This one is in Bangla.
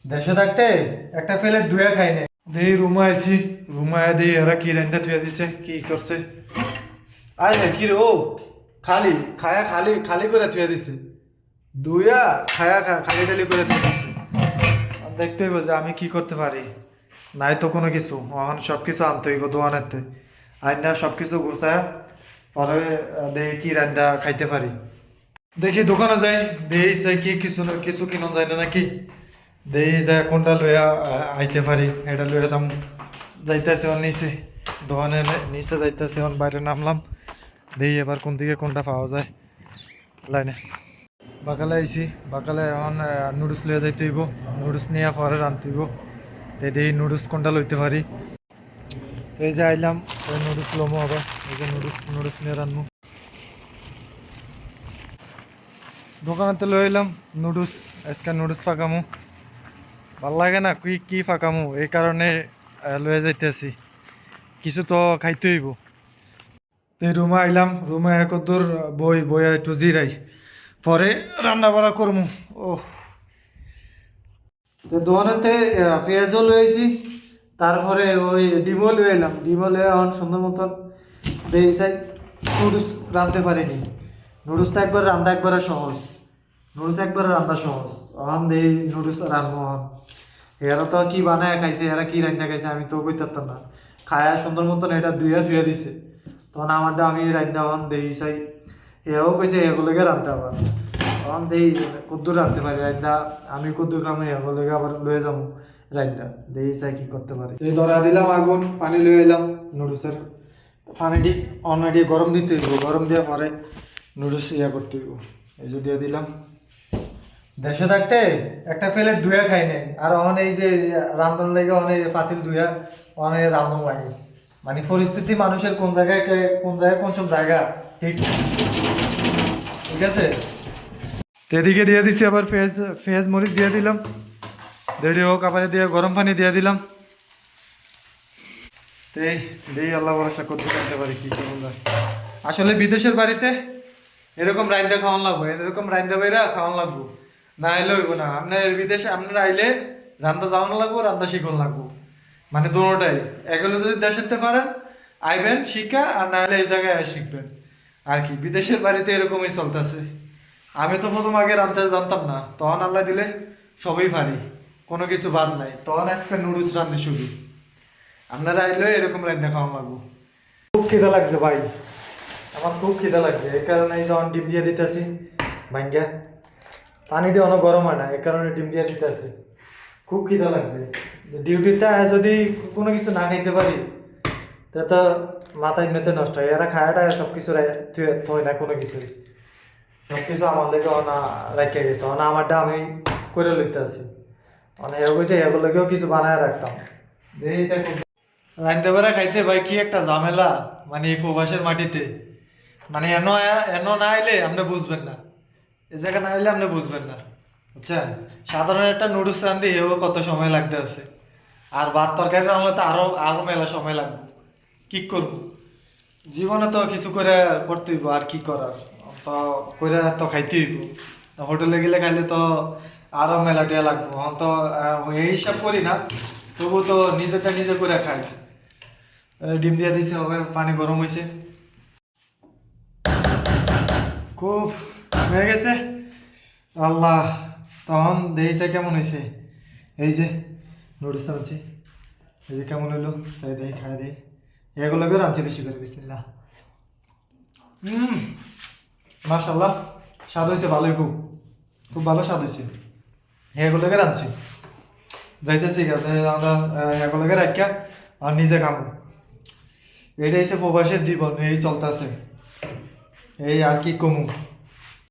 দেশে থাকতে একটা প্লেট ধুয়ে খাই না। দেই রুমে আইছি, রুমে আয় দেই এরা কি রান্না থুয়ে দিছে, কি করছে। আয় না কি রে, ও খালি খায়া খালি খালি করে থুয়ে দিছে, ধুইয়া খায়া খালি টালি করে থুয়ে দিছে। দেখতেই বোঝে আমি কি করতে পারি, নাই তো কোনো কিছু। এখন সব কিছু আনতে হইব দোকানেতে, আইনা সব কিছু গুছায় পরে দেখি কি রান্না খাইতে পারি। দেখি দোকানে যাই, দেখি যাই কি কিছু কিছু কিনো যায় না নাকি, দেখি যায় কোনটা লইয়া আইতে পারি, এটা লইয়া যাম। যাইতেছে ওর নিচে, দোকানে নিচে যাইতেছে, এখন বাইরে নামলাম। দেখি এবার কোন দিকে কোনটা পাওয়া যায় লাইনে। বাকালে আইছি, বাকালে এখন নুডলস লইয়া যাইতে হইব, নুডলস নিয়ে পরে রানতে হইব। তাই দেখি নুডলস কোনটা লইতে পারি। তো এই যে আইলাম, ওই নুডলস লমো আবার, এই যে নুডলস নুডলস নিয়ে রানবো। দোকানেতে লই এলাম নুডলস, আজকে নুডলস ফাঁকামো। ভাল লাগে না কি কি ফাঁকামো, এই কারণে লয়ে যাইতেছি, কিছু তো খাইতে হইব। তো রুমে আইলাম, রুমে একদূর বই বইয়া একটু জিরাই, পরে রান্না বাড়া করমু। ও তো দোকানেতে পেঁয়াজও লই আইছি, তারপরে ওই ডিমও লই এলাম, ডিমও লয়ে এখন সুন্দর মতন দেই চাই। নুডলস রাঁধতে পারিনি, নুডলসটা একবার রান্না একবারে সহজ, নুডলস একবারে রান্না সহজ। এখন দেই নুডলস রান্না হন, এরা তো কি বানায় খাইছে, এরা কি রান্না খাইছে আমি তো কই পারতাম না। খায়া সুন্দর মতন এটা ধুয়ে ধুয়ে দিছে, তখন আমারটা আমি রান্না হন দেই চাই। এও কইছে এগুলোকে রাঁধতে আবার, তখন দেই কদ্দুর রাঁধতে পারি রান্না, আমি কদ্দুর খামে এগুলোকে আবার লয়ে যাবো রান্না। দেই চাই কি করতে পারি। এই ধরা দিলাম আগুন, পানি লয়ে এলাম নুডলসের, পানিটি অলরেডি গরম দিতে হইব, গরম দেওয়ার পরে নুডলস ইয়া করতে হইব। এই যে দিয়ে দিলাম। দেশে থাকতে একটা প্লেট ধুয়ে খাই নাই, আর অন এই যে রান্ধন লাগে অনেক পাতিল ধুয়া অনেক রান্ধন লাগে। মানে পরিস্থিতি মানুষের কোন জায়গায় কোন সব জায়গা, ঠিক ঠিক আছে। এদিকে দিয়ে দিচ্ছি আবার পেঁয়াজ, পেঁয়াজ মরিচ দিয়ে দিলাম, দেরি হোক আবার দিয়ে গরম পানি দিয়ে দিলাম। এই দেই আল্লাহ ভরসা করতে জানতে পারি কি করবো। আসলে বিদেশের বাড়িতে এরকম রাইন্দা খাওয়ান লাগবো, এরকম রাইন্দা বাইরা খাওয়ান লাগবো, না এলে হইব না। আপনার বিদেশে আপনারা আইলে রান্না যাওয়ানো লাগবো, রান্না শিখন লাগবো, মানে দুটোটাই। এগুলো যদি দেশেতে পারেন আইবেন শিখা, আর না হলে এই জায়গায় শিখবেন আর কি। বিদেশের বাড়িতে এরকমই চলতেছে। আমি তো প্রথম আগে রান্না জানতাম না, তখন আল্লাহ দিলে সবই পারি, কোনো কিছু বাদ নাই। তখন আজকে নুডলস রান্ধতে শুরু। আপনারা আইলে এরকম রান্না খাওয়া লাগবো। খুব খিদা লাগছে ভাই, আমার খুব খিদা লাগছে, এই কারণে এই যখন ডিম দিয়ে দিতেছি ভাঙ্গা, পানিটা অনেক গরম হয় না, এই কারণে ডিম দিয়ে দিতেছি। খুব খিদা লাগছে, ডিউটিতে যদি কোনো কিছু না খাইতে পারি তা তো মাথা এমনিতে নষ্ট হয়। এরা খায়াটা সব কিছু থই না, কোনো কিছুই সব কিছু আমার লেগে অনা রেখে গেছে, অনা আমারটা আমি করে লইতে আছি। মানে এ কইছে এগুলোকেও কিছু বানায় রাখতাম। রাইতে বেড়া খাইতে ভাই কি একটা ঝামেলা, মানে এই প্রবাসের মাটিতে। মানে এনো না আইলে আপনি বুঝবেন না, এ জায়গা না আইলে আপনি বুঝবেন না, বুঝছেন। সাধারণ একটা নুডলস রান্ধি এও কত সময় লাগতে আছে, আর ভাত তরকারি রান্নলে তো আরো আরো মেলা সময় লাগবে। কি করব, জীবনে তো কিছু করে করতে হইব, আর কি করার, তো করে তো খাইতে হইব। হোটেলে গেলে খাইলে তো আরো মেলা টিয়া লাগবো। এখন তো এই হিসাব করি না, তবু তো নিজেটা নিজে করে খাই। ডিম দিয়ে দিছে, হবে পানি গরম হয়েছে, খুব হয়ে গেছে। আল্লাহ, তখন দেখেছে কেমন হয়েছে। এই যে নুডলস আনছি, এই যে কেমন হইলো চাই দেই, খাই দিই। এগুলোকে রাঁধছি বেশি করে, বিসমিল্লাহ। মাশাল্লাহ, স্বাদ হয়েছে ভালোই, খুব খুব ভালো স্বাদ হয়েছে। এগুলোকে রাঁধছি, যাইতেছি গেছে আমরা এগুলোকে রাখা আর নিজে খাবো। এটাই হচ্ছে প্রবাসের জীবন, এই চলতেছে, এই আর কি কমু।